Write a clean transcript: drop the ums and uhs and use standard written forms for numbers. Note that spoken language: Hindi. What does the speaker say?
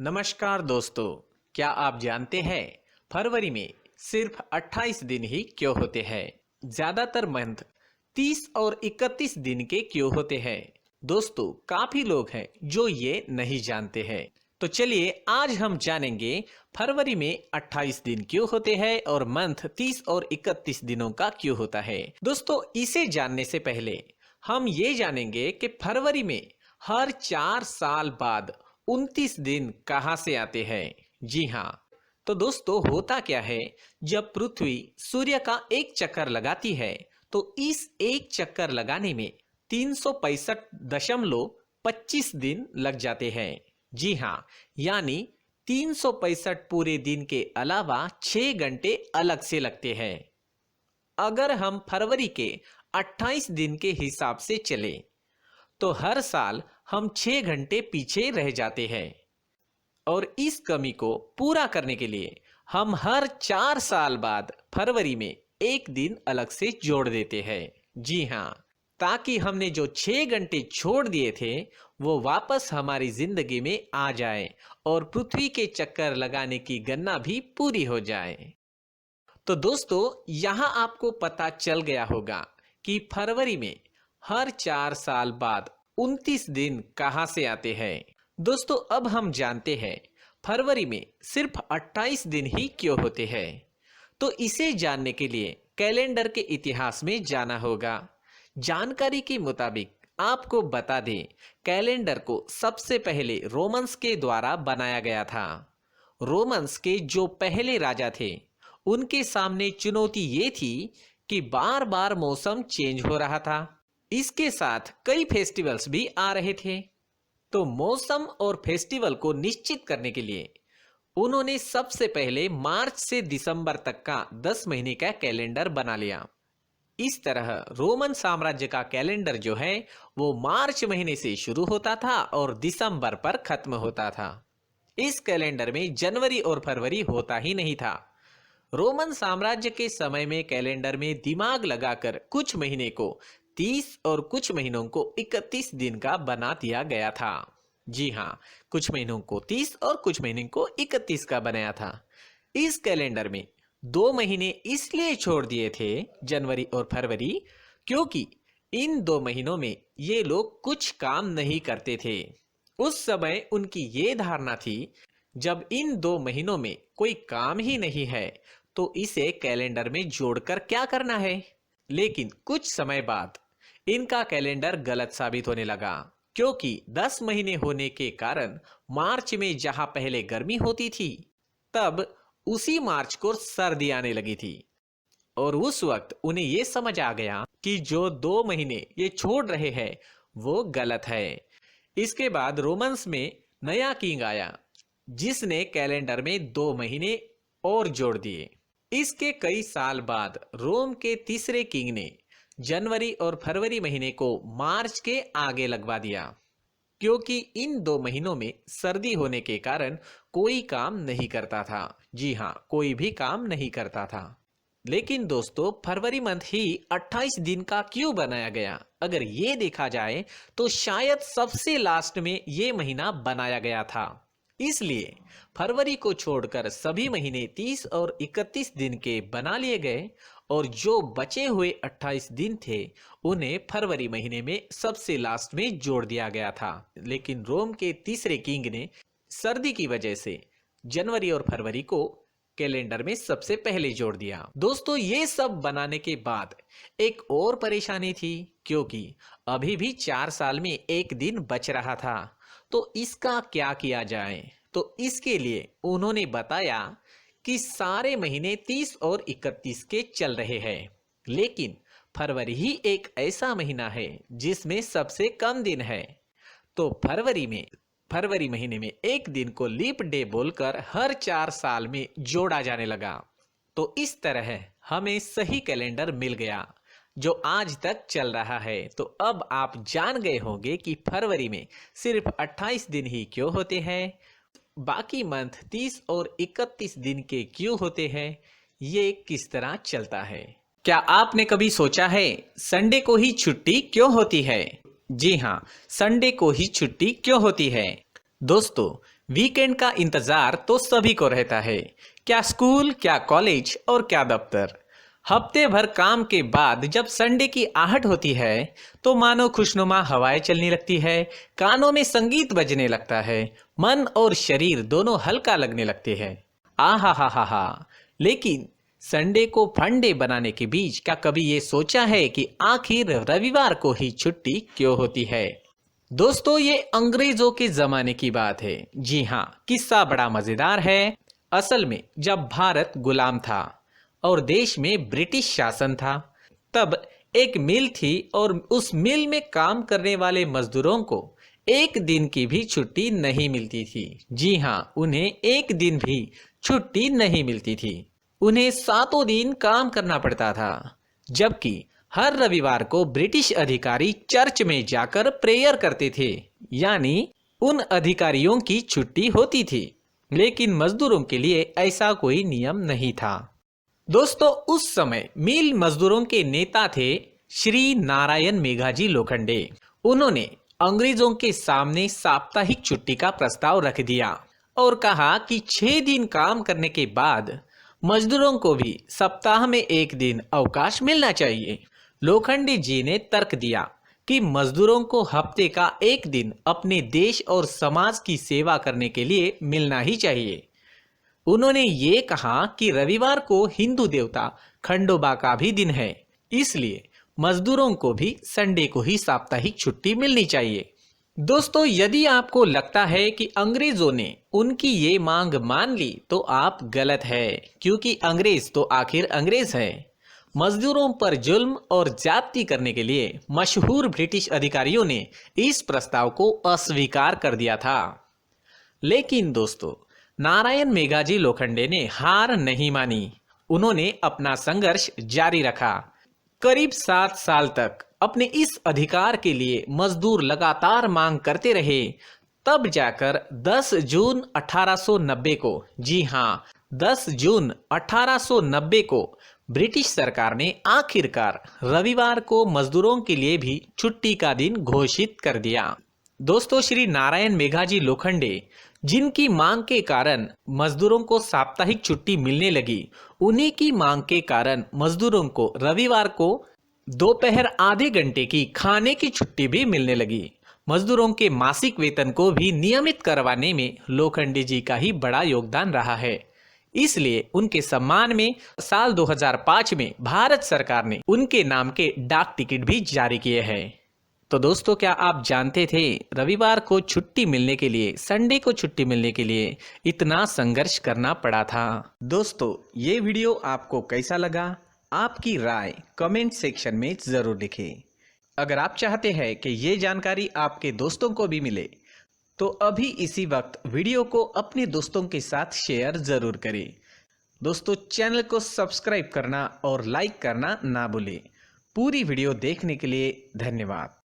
नमस्कार दोस्तों, क्या आप जानते हैं फरवरी में सिर्फ 28 दिन ही क्यों होते हैं? ज्यादातर मंथ 30 और 31 दिन के क्यों होते हैं? दोस्तों, काफी लोग हैं जो ये नहीं जानते हैं। तो चलिए आज हम जानेंगे फरवरी में 28 दिन क्यों होते हैं और मंथ 30 और 31 दिनों का क्यों होता है। दोस्तों, इसे जानने से पहले हम ये जानेंगे कि फरवरी में हर 4 साल बाद 29 दिन कहाँ से आते हैं। जी हाँ, तो दोस्तों होता क्या है, जब पृथ्वी सूर्य का एक चक्कर लगाती है तो इस एक चक्कर लगाने में 365.25 दिन लग जाते हैं। जी हाँ, यानी 365 पूरे दिन के अलावा 6 घंटे अलग से लगते हैं। अगर हम फरवरी के 28 दिन के हिसाब से चले तो हर साल हम 6 घंटे पीछे रह जाते हैं और इस कमी को पूरा करने के लिए हम हर 4 साल बाद फरवरी में एक दिन अलग से जोड़ देते हैं। जी हाँ, ताकि हमने जो 6 घंटे छोड़ दिए थे वो वापस हमारी जिंदगी में आ जाए और पृथ्वी के चक्कर लगाने की गणना भी पूरी हो जाए। तो दोस्तों, यहाँ आपको पता चल गया होगा कि फरवरी में हर 4 साल बाद 29 दिन कहाँ से आते हैं। दोस्तों, अब हम जानते हैं फरवरी में सिर्फ 28 दिन ही क्यों होते हैं। तो इसे जानने के लिए कैलेंडर के इतिहास में जाना होगा। जानकारी के मुताबिक आपको बता दें, कैलेंडर को सबसे पहले रोमन्स के द्वारा बनाया गया था। रोमन्स के जो पहले राजा थे उनके सामने चुनौती ये थी कि बार बार मौसम चेंज हो रहा था। इसके साथ कई फेस्टिवल्स भी आ रहे थे। तो मौसम और फेस्टिवल को निश्चित करने के लिए उन्होंने सबसे पहले मार्च से दिसंबर तक का 10 महीने का कैलेंडर बना लिया। इस तरह रोमन साम्राज्य का कैलेंडर जो है वो मार्च महीने से शुरू होता था और दिसंबर पर खत्म होता था। इस कैलेंडर में जनवरी और फरवरी होता ही नहीं था। रोमन साम्राज्य के समय में कैलेंडर में दिमाग लगाकर कुछ महीने को 30 और कुछ महीनों को 31 दिन का बना दिया गया था। जी हाँ, कुछ महीनों को 30 और कुछ महीने को 31 का बनाया था। इस कैलेंडर में 2 महीने इसलिए छोड़ दिए थे, जनवरी और फरवरी, क्योंकि इन 2 महीनों में ये लोग कुछ काम नहीं करते थे। उस समय उनकी ये धारणा थी, जब इन 2 महीनों में कोई काम ही नहीं है तो इसे कैलेंडर में जोड़कर क्या करना है। लेकिन कुछ समय बाद इनका कैलेंडर गलत साबित होने लगा, क्योंकि 10 महीने होने के कारण मार्च में जहां पहले गर्मी होती थी, तब उसी मार्च को सर्दी आने लगी थी और उस वक्त उन्हें यह समझ आ गया कि जो 2 महीने ये छोड़ रहे हैं वो गलत है। इसके बाद रोमन्स में नया किंग आया जिसने कैलेंडर में 2 महीने और जोड़ दिए। इसके कई साल बाद रोम के तीसरे किंग ने जनवरी और फरवरी महीने को मार्च के आगे लगवा दिया, क्योंकि इन 2 महीनों में सर्दी होने के कारण कोई काम नहीं करता था। जी हाँ, कोई भी काम नहीं करता था। लेकिन दोस्तों, फरवरी मंथ ही 28 दिन का क्यों बनाया गया? अगर ये देखा जाए तो शायद सबसे लास्ट में ये महीना बनाया गया था। इसलिए फरवरी को छोड़कर सभी महीने 30 और 31 दिन के बना लिए गए और जो बचे हुए 28 दिन थे उन्हें फरवरी महीने में सबसे लास्ट में जोड़ दिया गया था। लेकिन रोम के तीसरे किंग ने सर्दी की वजह से जनवरी और फरवरी को कैलेंडर में सबसे पहले जोड़ दिया। दोस्तों, ये सब बनाने के बाद एक और परेशानी थी, क्योंकि अभी भी 4 साल में एक दिन बच रहा था। तो इसका क्या किया जाए? तो इसके लिए उन्होंने बताया कि सारे महीने 30 और 31 के चल रहे हैं, लेकिन फरवरी ही एक ऐसा महीना है जिसमें सबसे कम दिन है। तो फरवरी महीने में एक दिन को लीप डे बोलकर हर 4 साल में जोड़ा जाने लगा। तो इस तरह हमें सही कैलेंडर मिल गया जो आज तक चल रहा है। तो अब आप जान गए होंगे कि फरवरी में सिर्फ 28 दिन ही क्यों होते हैं, बाकी मंथ 30 और 31 दिन के क्यों होते हैं, ये किस तरह चलता है। क्या आपने कभी सोचा है संडे को ही छुट्टी क्यों होती है? जी हाँ, संडे को ही छुट्टी क्यों होती है? दोस्तों, वीकेंड का इंतजार तो सभी को रहता है, क्या स्कूल, क्या कॉलेज और क्या दफ्तर। हफ्ते भर काम के बाद जब संडे की आहट होती है तो मानो खुशनुमा हवाएं चलने लगती है, कानों में संगीत बजने लगता है, मन और शरीर दोनों हल्का लगने लगते हैं। आहा हा हा हा। लेकिन संडे को फंडे बनाने के बीच क्या कभी ये सोचा है कि आखिर रविवार को ही छुट्टी क्यों होती है? दोस्तों, ये अंग्रेजों के जमाने की बात है। जी हाँ, किस्सा बड़ा मजेदार है। असल में जब भारत गुलाम था और देश में ब्रिटिश शासन था, तब एक मिल थी और उस मिल में काम करने वाले मजदूरों को एक दिन की भी छुट्टी नहीं मिलती थी। जी हाँ, उन्हें एक दिन भी छुट्टी नहीं मिलती थी। उन्हें सातों दिन काम करना पड़ता था, जबकि हर रविवार को ब्रिटिश अधिकारी चर्च में जाकर प्रेयर करते थे, यानी उन अधिकारियों की छुट्टी होती थी। लेकिन मजदूरों के लिए ऐसा कोई नियम नहीं था। दोस्तों, उस समय मिल मजदूरों के नेता थे श्री नारायण मेघाजी लोखंडे। उन्होंने अंग्रेजों के सामने साप्ताहिक छुट्टी का प्रस्ताव रख दिया और कहा कि 6 दिन काम करने के बाद मजदूरों को भी सप्ताह में एक दिन अवकाश मिलना चाहिए। लोखंडे जी ने तर्क दिया कि मजदूरों को हफ्ते का एक दिन अपने देश और समाज की सेवा करने के लिए मिलना ही चाहिए। उन्होंने ये कहा कि रविवार को हिंदू देवता खंडोबा का भी दिन है, इसलिए मजदूरों को भी संडे को ही साप्ताहिक छुट्टी मिलनी चाहिए। दोस्तों, यदि आपको लगता है कि अंग्रेजों ने उनकी ये मांग मान ली तो आप गलत है, क्योंकि अंग्रेज तो आखिर अंग्रेज है। मजदूरों पर जुल्म और ज्यादती करने के लिए मशहूर ब्रिटिश अधिकारियों ने इस प्रस्ताव को अस्वीकार कर दिया था। लेकिन दोस्तों, नारायण मेघाजी लोखंडे ने हार नहीं मानी। उन्होंने अपना संघर्ष जारी रखा। करीब 7 साल तक अपने इस अधिकार के लिए मजदूर लगातार मांग करते रहे। तब जाकर 10 जून 1890 को, जी हाँ, 10 जून 1890 को ब्रिटिश सरकार ने आखिरकार रविवार को मजदूरों के लिए भी छुट्टी का दिन घोषित कर दिया। दोस्तों, श्री नारायण मेघाजी लोखंडे, जिनकी मांग के कारण मजदूरों को साप्ताहिक छुट्टी मिलने लगी, उन्हीं की मांग के कारण मजदूरों को रविवार को दोपहर आधे घंटे की खाने की छुट्टी भी मिलने लगी। मजदूरों के मासिक वेतन को भी नियमित करवाने में लोखंडे जी का ही बड़ा योगदान रहा है। इसलिए उनके सम्मान में साल 2005 में भारत सरकार ने उनके नाम के डाक टिकट भी जारी किए हैं। तो दोस्तों, क्या आप जानते थे रविवार को छुट्टी मिलने के लिए, संडे को छुट्टी मिलने के लिए इतना संघर्ष करना पड़ा था? दोस्तों, ये वीडियो आपको कैसा लगा? आपकी राय कमेंट सेक्शन में जरूर लिखें। अगर आप चाहते हैं कि ये जानकारी आपके दोस्तों को भी मिले तो अभी इसी वक्त वीडियो को अपने दोस्तों के साथ शेयर जरूर करें। दोस्तों, चैनल को सब्सक्राइब करना और लाइक करना ना भूलें। पूरी वीडियो देखने के लिए धन्यवाद।